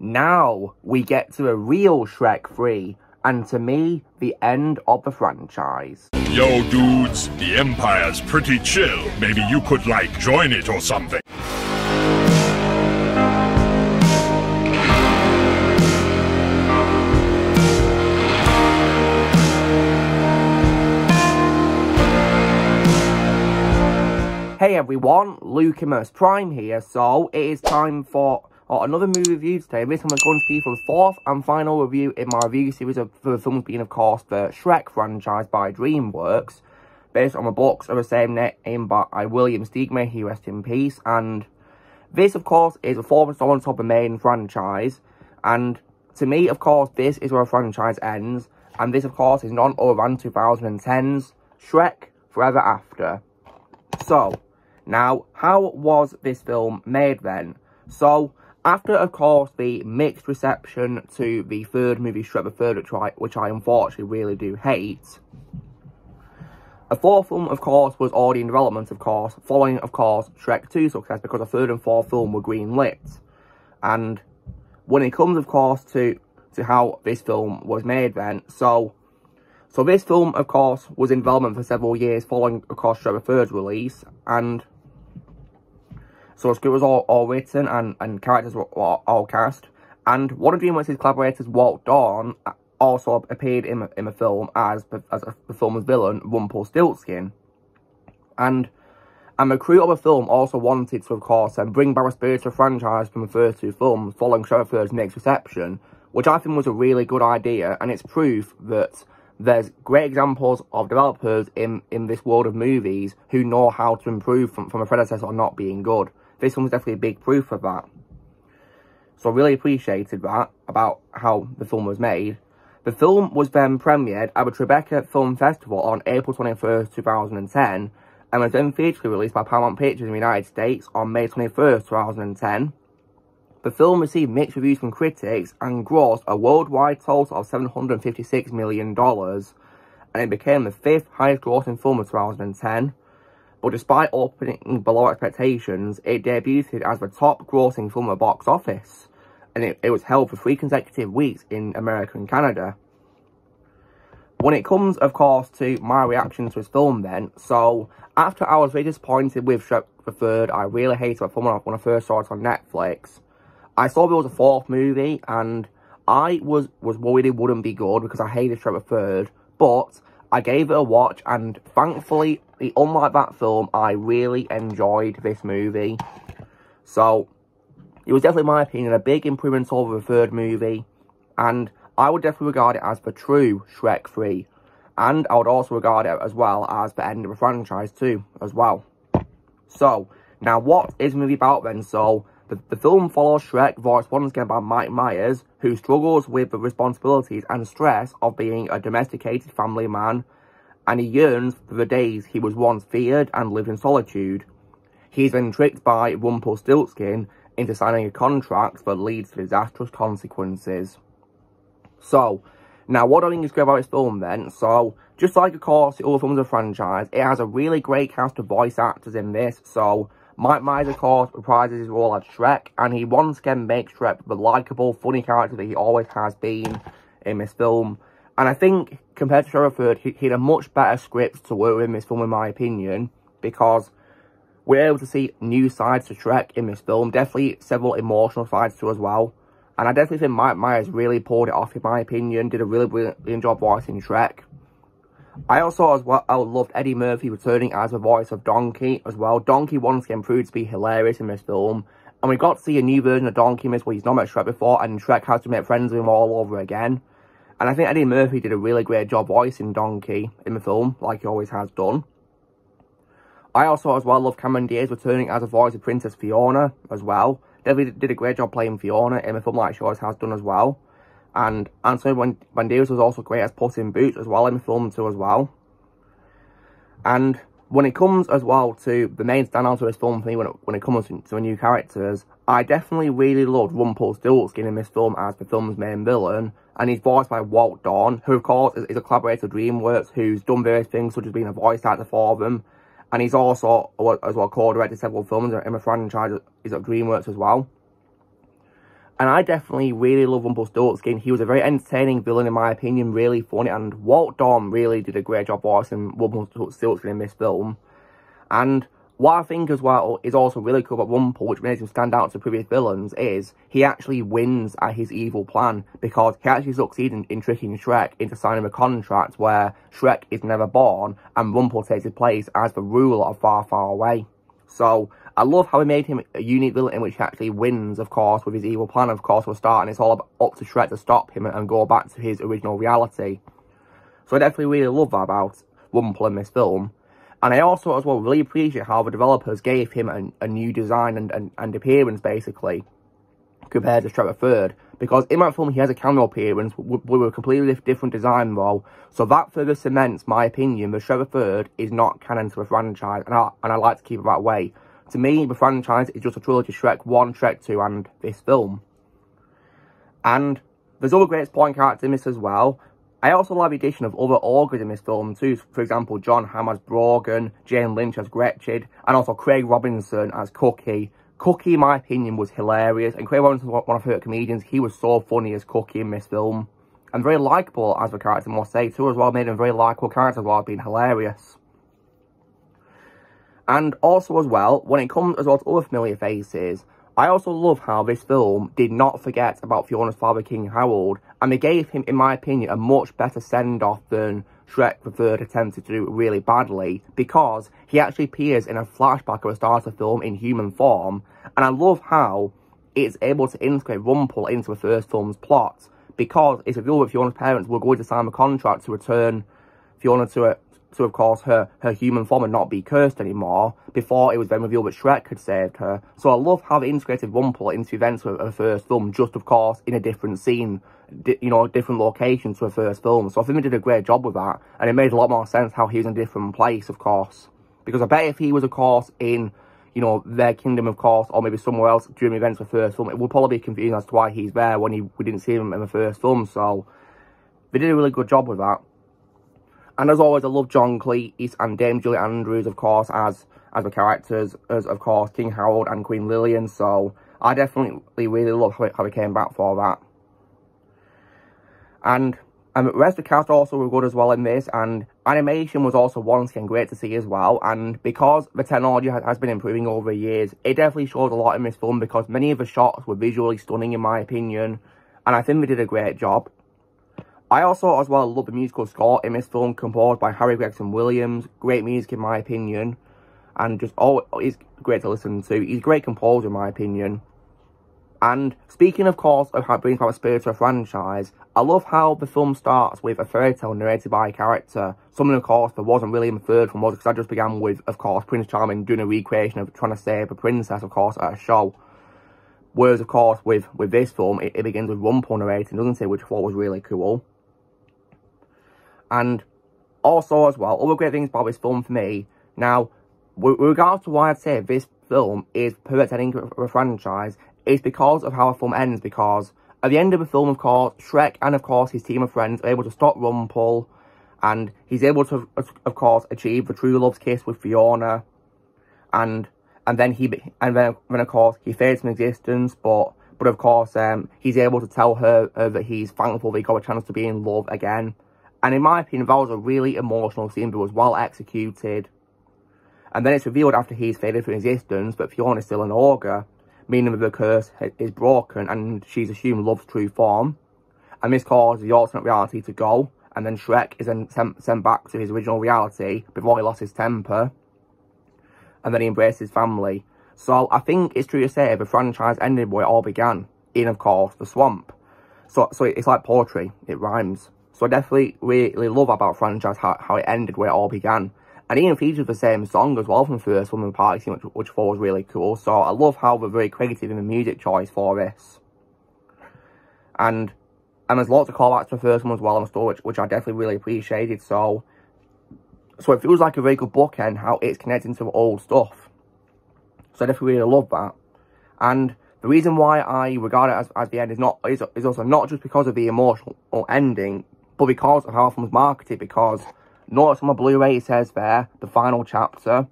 now we get to a real Shrek 3, and to me, the end of the franchise. Yo, dudes, the Empire's pretty chill. Maybe you could, like, join it or something. Hey everyone, Lucimus Prime here, so it is time for another movie review today. This time I'm going to be for the fourth and final review in my review series for the films being, of course, the Shrek franchise by DreamWorks, based on the books of the same name by William Steigman, he rest in peace. And this, of course, is the fourth installment of the main franchise, and to me, of course, this is where the franchise ends, and this, of course, is none other than 2010's Shrek Forever After. So, now, how was this film made then? So, after, of course, the mixed reception to the third movie, Shrek the Third, which I unfortunately really do hate, a fourth film, of course, was already in development, of course, following, of course, Shrek 2's success, because the third and fourth film were greenlit. And when it comes, of course, to how this film was made then, So this film, of course, was in development for several years following, of course, Shrek the Third's release, and so the script was all written and characters were all cast, and one of DreamWorks' collaborators, Walt Dawn, also appeared in the film as the film's villain, Rumpelstiltskin. And the crew of the film also wanted to, of course, bring back the spirit of the franchise from the first two films following Shrek the Third's mixed reception, which I think was a really good idea, and it's proof that there's great examples of developers in this world of movies who know how to improve from a predecessor not being good. This one was definitely a big proof of that. So I really appreciated that, about how the film was made. The film was then premiered at the Tribeca Film Festival on April 21st, 2010, and was then theatrically released by Paramount Pictures in the United States on May 21st, 2010. The film received mixed reviews from critics and grossed a worldwide total of $756 million, and it became the fifth highest grossing film of 2010. But despite opening below expectations, it debuted as the top grossing film at the box office, and it was held for 3 consecutive weeks in America and Canada. When it comes, of course, to my reaction to this film then, so after I was very disappointed with Shrek the Third, I really hated the film when I first saw it on Netflix. I saw there was a fourth movie, and I was worried it wouldn't be good because I hated Shrek the Third, but I gave it a watch, and thankfully, unlike that film, I really enjoyed this movie. So, it was definitely, in my opinion, a big improvement over the third movie, and I would definitely regard it as the true Shrek 3, and I would also regard it as well as the end of the franchise too, as well. So, now what is the movie about then? So, the film follows Shrek, voiced once again by Mike Myers, who struggles with the responsibilities and stress of being a domesticated family man, and he yearns for the days he was once feared and lived in solitude. He is then tricked by Rumpelstiltskin into signing a contract that leads to disastrous consequences. So, now what I think is great about this film then, so, just like, of course, the other films of the franchise, it has a really great cast of voice actors in this. So, Mike Myers, of course, reprises his role as Shrek, and he once again makes Shrek the likeable, funny character that he always has been in this film. And I think, compared to Shrek the Third, he had a much better script to work with in this film, in my opinion, because we're able to see new sides to Shrek in this film, definitely several emotional sides to as well. And I definitely think Mike Myers really pulled it off, in my opinion, did a really brilliant job voicing Shrek. I also, as well, loved Eddie Murphy returning as the voice of Donkey as well. Donkey once again proved to be hilarious in this film. And we got to see a new version of Donkey in this where he's not met Shrek before, and Shrek has to make friends with him all over again. And I think Eddie Murphy did a really great job voicing Donkey in the film, like he always has done. I also, as well, love Cameron Diaz returning as the voice of Princess Fiona as well. Definitely did a great job playing Fiona in the film, like she always has done as well. And Anthony Banderas was also great as Puss in Boots as well in the film too as well. And when it comes as well to the main standout of this film for me, when it comes to new characters, I definitely really loved Rumpelstiltskin in this film as the film's main villain. And he's voiced by Walt Dawn, who of course is a collaborator with DreamWorks, who's done various things such as being a voice actor for them. And he's also, as well, co-directed several films in the franchise at DreamWorks as well. And I definitely really love Rumpelstiltskin. He was a very entertaining villain in my opinion, really funny, and Walt Dawn really did a great job voicing Rumpelstiltskin in this film. And what I think as well is also really cool about Rumpel, which makes him stand out to previous villains, is he actually wins at his evil plan, because he actually succeeds in tricking Shrek into signing a contract where Shrek is never born and Rumpel takes his place as the ruler of Far, Far Away. So I love how he made him a unique villain in which he actually wins, of course, with his evil plan, of course, will start, and it's all up to Shrek to stop him and go back to his original reality. So I definitely really love that about Rumpel in this film. And I also, as well, really appreciate how the developers gave him a new design and appearance, basically, compared to Shrek the 3rd. Because in that film, he has a cameo appearance with a completely different design, though. So that further cements my opinion that Shrek the 3rd is not canon to the franchise, and I like to keep it that way. To me, the franchise is just a trilogy: Shrek 1, Shrek 2, and this film. And there's other great supporting characters in this as well. I also love the addition of other ogres in this film too. For example, John Hamm as Brogan, Jane Lynch as Gretchen, and also Craig Robinson as Cookie. Cookie, in my opinion, was hilarious, and Craig Robinson was one of my favourite comedians. He was so funny as Cookie in this film, and very likeable as the character, I must say, too, as well. Made him a very likeable character as well, being hilarious. And also as well, when it comes as well to other familiar faces, I also love how this film did not forget about Fiona's father, King Harold, and they gave him, in my opinion, a much better send-off than Shrek the 3rd attempted to do really badly, because he actually appears in a flashback at the start of the film in human form, and I love how it's able to integrate Rumpel into the first film's plot, because it's revealed that Fiona's parents were going to sign a contract to return Fiona to of course, her human form and not be cursed anymore, before it was then revealed that Shrek had saved her. So I love how they integrated Rumpel into events of the first film, just, of course, in a different scene, you know, different location to the first film. So I think they did a great job with that, and it made a lot more sense how he was in a different place, of course. Because I bet if he was, of course, in, you know, their kingdom, of course, or maybe somewhere else during the events of the first film, it would probably be confusing as to why he's there when we didn't see him in the first film. So they did a really good job with that. And as always, I love John Cleese and Dame Julie Andrews, of course, as the characters, as, of course, King Harold and Queen Lillian. So I definitely really love how they came back for that. And the rest of the cast also were good as well in this, and animation was also once again great to see as well. And because the technology has been improving over the years, it definitely shows a lot in this film, because many of the shots were visually stunning in my opinion, and I think they did a great job. I also, as well, love the musical score in this film, composed by Harry Gregson Williams. Great music, in my opinion. And just, he's great to listen to. He's a great composer, in my opinion. And speaking, of course, of how it brings out the spirit of a franchise, I love how the film starts with a fairy tale narrated by a character. Something, of course, that wasn't really in the third film, was, because that just began with, of course, Prince Charming doing a recreation of trying to save a princess, of course, at a show. Whereas, of course, with this film, it begins with Rumpel narrating, doesn't it? Which I thought was really cool. And also, as well, other great things about this film for me. Now, with regards to why I'd say this film is perfect ending for a franchise, it's because of how the film ends. Because at the end of the film, of course, Shrek and, of course, his team of friends are able to stop Rumpel, and he's able to, of course, achieve the true love's kiss with Fiona, and then of course he fades from existence, but of course he's able to tell her that he's thankful that he got a chance to be in love again. And in my opinion, that was a really emotional scene, but was well executed. And then it's revealed after he's faded from existence that Fiona's still an ogre, meaning that the curse is broken and she's assumed love's true form. And this causes the alternate reality to go, and then Shrek is then sent back to his original reality before he lost his temper. And then he embraced his family. So I think it's true to say the franchise ended where it all began, in, of course, the swamp. So it's like poetry, it rhymes. So I definitely really love about franchise how it ended where it all began. And even features the same song as well from the first one, the party scene, which I thought was really cool. So I love how they're very creative in the music choice for this. And there's lots of callbacks to the first one as well in the story, which I definitely really appreciated. So it feels like a very good bookend how it's connecting to old stuff. So I definitely really love that. And the reason why I regard it as the end is also not just because of the emotional ending, but because of how the film's marketed. Because notice on my Blu-ray it says there, the final chapter.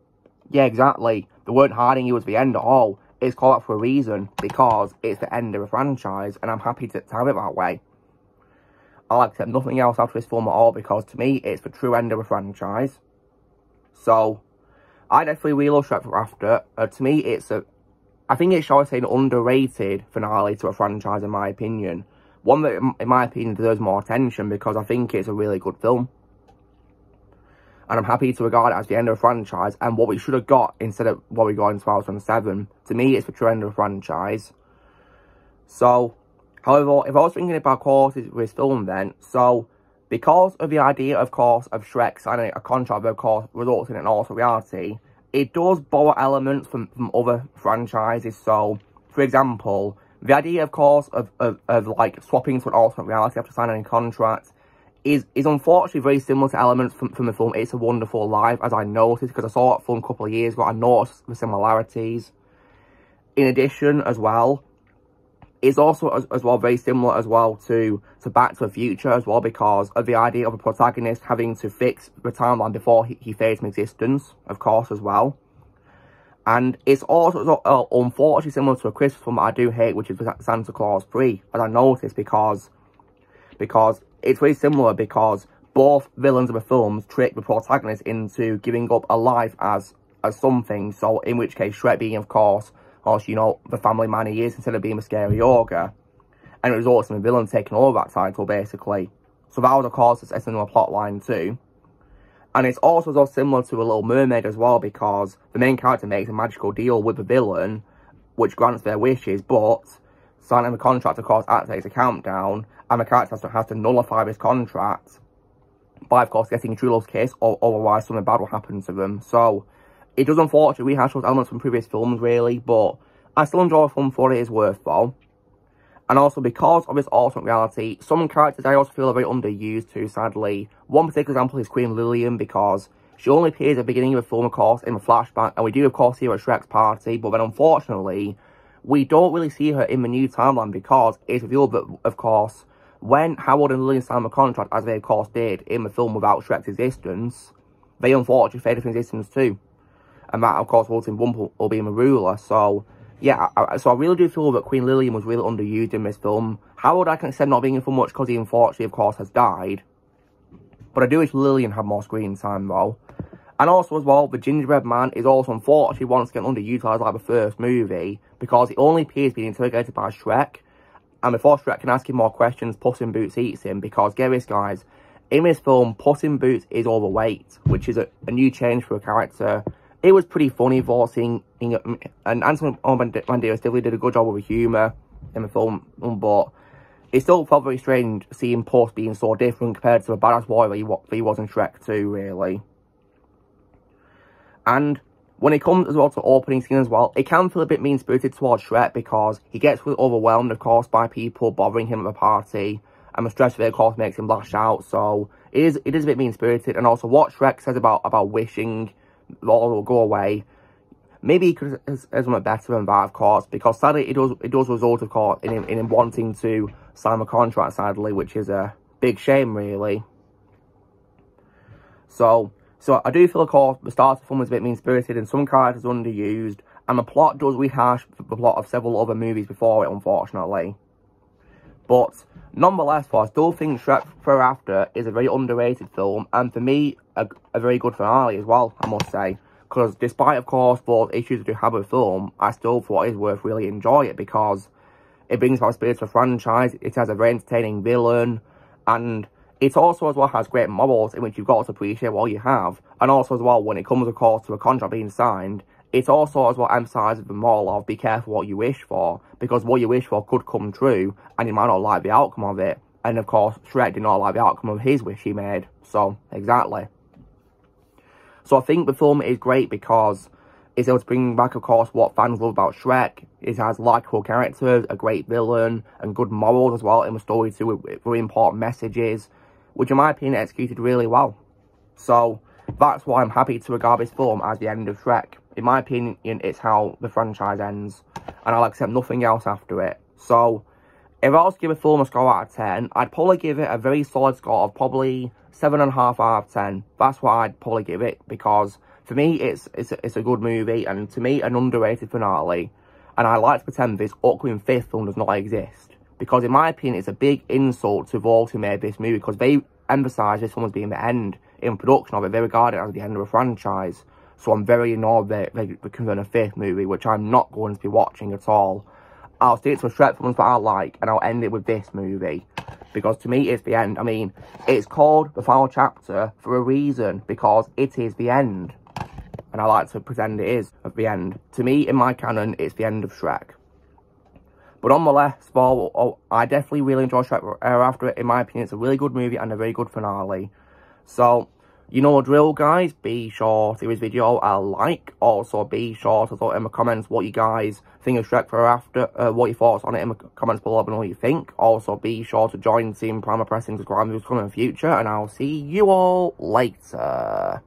Yeah, exactly. They weren't hiding it was the end at all. it's called that for a reason, because it's the end of a franchise, and I'm happy to have it that way. I'll accept nothing else after this film at all, because to me, it's the true end of a franchise. So, I definitely really love Shrek After. To me, I think it's, shall I say, an underrated finale to a franchise, in my opinion. One that, in my opinion, deserves more attention, because I think it's a really good film. And I'm happy to regard it as the end of a franchise, and what we should have got instead of what we got in 2007. To me, it's the true end of a franchise. So, however, if I was thinking about, of course, with this film then, so, because of the idea, of course, of Shrek signing a contract that, of course, results in an alternate reality, it does borrow elements from other franchises. So, for example, the idea, of course, of like, swapping to an alternate reality after signing a contract is unfortunately very similar to elements from the film It's a Wonderful Life, as I noticed, because I saw that film a couple of years ago. I noticed the similarities. In addition, as well, it's also as well very similar as well to Back to the Future as well, because of the idea of a protagonist having to fix the timeline before he fades from existence, of course, as well. And it's also unfortunately similar to a Christmas film that I do hate, which is Santa Claus 3, as I noticed, because it's very similar, because both villains of the films trick the protagonist into giving up a life as something. So, in which case, Shrek being, of course, you know, the family man he is, instead of being a scary ogre. And it results in the villain taking over that title, basically. So that was, of course, a similar plotline too. And it's also similar to A Little Mermaid as well, because the main character makes a magical deal with the villain, which grants their wishes, but signing the contract, of course, activates a countdown, and the character has to nullify this contract by, of course, getting a true love's kiss, or otherwise something bad will happen to them. So, it does unfortunately rehash those elements from previous films, really, but I still enjoy the film for what it is worth, though. And also, because of this alternate reality, some characters I also feel are very underused too, sadly. One particular example is Queen Lillian, because she only appears at the beginning of the film, of course, in the flashback, and we do, of course, see her at Shrek's party, but then, unfortunately, we don't really see her in the new timeline, because it's revealed that, of course, when Howard and Lillian signed the contract, as they, of course, did in the film without Shrek's existence, they unfortunately faded from existence too. And that, of course, results in Wumple will be the ruler. So, yeah, so I really do feel that Queen Lillian was really underused in this film. Howard, I can accept not being in for much because he, unfortunately, of course, has died. But I do wish Lillian had more screen time, though. And also, as well, the Gingerbread Man is also, unfortunately, once again underutilised like the first movie, because he only appears being interrogated by Shrek. And before Shrek can ask him more questions, Puss in Boots eats him, because, get this, guys, in this film, Puss in Boots is overweight, which is a new change for a character. It was pretty funny for seeing, and Anthony Banderas definitely did a good job with the humour in the film, but it still felt very strange seeing Puss being so different compared to the badass boy that he was in Shrek 2, really. And when it comes as well to opening scene as well, it can feel a bit mean-spirited towards Shrek, because he gets really overwhelmed, of course, by people bothering him at the party, and the stress of it, of course, makes him lash out. So it is a bit mean-spirited. And also, what Shrek says about wishing all will go away, maybe he could have something better than that, of course, because sadly it does result, of course, in him wanting to sign a contract, sadly, which is a big shame, really. So I do feel, of course, the start of the film is a bit mean-spirited and some characters underused, and the plot does rehash the plot of several other movies before it, unfortunately. But nonetheless, I still think Shrek Forever is a very underrated film, and for me, a very good finale as well, I must say. Because despite, of course, those issues that you have with the film, I still, for what it's worth, really enjoy it, because it brings back spirits of a franchise, it has a very entertaining villain, and it also as well has great morals in which you've got to appreciate what you have. And also as well, when it comes, of course, to a contract being signed, it also as well emphasises the moral of be careful what you wish for, because what you wish for could come true, and you might not like the outcome of it. And of course, Shrek did not like the outcome of his wish he made. So, exactly. So I think the film is great because it's able to bring back, of course, what fans love about Shrek. It has likeable characters, a great villain, and good morals as well in the story too, with very important messages, which in my opinion executed really well. So that's why I'm happy to regard this film as the end of Shrek. In my opinion, it's how the franchise ends, and I'll accept nothing else after it. So, if I was to give a film a score out of 10, I'd probably give it a very solid score of probably 7.5 out of 10. That's what I'd probably give it, because for me, it's a good movie, and to me, an underrated finale. And I like to pretend this upcoming 5th film does not exist. Because in my opinion, it's a big insult to those who made this movie, because they emphasise this film as being the end in production of it. They regard it as the end of a franchise. So I'm very annoyed that they confirmed a 5th movie, which I'm not going to be watching at all. I'll stick to SHREK films that I like, and I'll end it with this movie. Because to me, it's the end. I mean, it's called The Final Chapter for a reason, because it is the end. And I like to pretend it is at the end. To me, in my canon, it's the end of SHREK. But nonetheless, I definitely really enjoy SHREK after it. In my opinion, it's a really good movie and a very good finale. So, you know the drill, guys. Be sure to give this video a like. Also, be sure to throw in the comments what you guys think of SHREK after. What your thoughts on it in the comments below. Let me know what you think. Also, be sure to join Team Prime by pressing subscribe to come in the future. And I'll see you all later.